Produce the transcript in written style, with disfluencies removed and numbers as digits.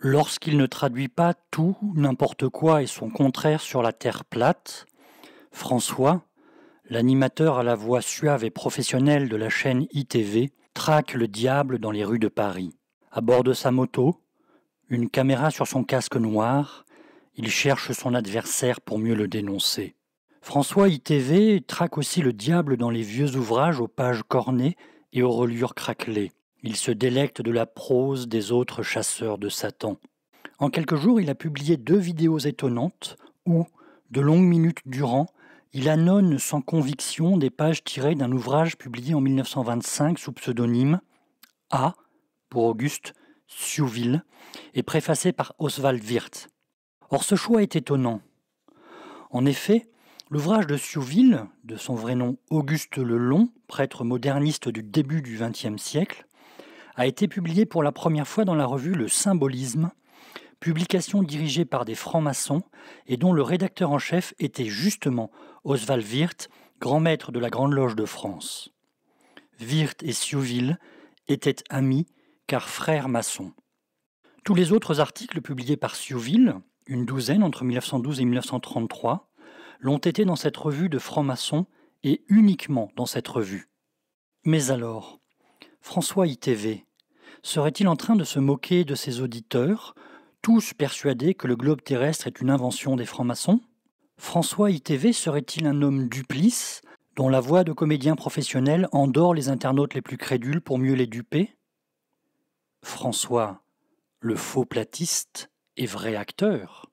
Lorsqu'il ne traduit pas tout, n'importe quoi et son contraire sur la terre plate, François, l'animateur à la voix suave et professionnelle de la chaîne ITV, traque le diable dans les rues de Paris. À bord de sa moto, une caméra sur son casque noir, il cherche son adversaire pour mieux le dénoncer. François ITV traque aussi le diable dans les vieux ouvrages aux pages cornées et aux reliures craquelées. Il se délecte de la prose des autres chasseurs de Satan. En quelques jours, il a publié 2 vidéos étonnantes où, de longues minutes durant, il annonce sans conviction des pages tirées d'un ouvrage publié en 1925 sous pseudonyme A pour Auguste Siouville et préfacé par Oswald Wirth. Or, ce choix est étonnant. En effet, l'ouvrage de Siouville, de son vrai nom Auguste le Long, prêtre moderniste du début du XXe siècle, a été publié pour la première fois dans la revue Le Symbolisme, publication dirigée par des francs-maçons et dont le rédacteur en chef était justement Oswald Wirth, grand maître de la Grande Loge de France. Wirth et Siouville étaient amis car frères maçons. Tous les autres articles publiés par Siouville, une douzaine entre 1912 et 1933, l'ont été dans cette revue de francs-maçons et uniquement dans cette revue. Mais alors, François ITV serait-il en train de se moquer de ses auditeurs, tous persuadés que le globe terrestre est une invention des francs-maçons? François ITV serait-il un homme duplice, dont la voix de comédien professionnel endort les internautes les plus crédules pour mieux les duper? François, le faux platiste, est vrai acteur.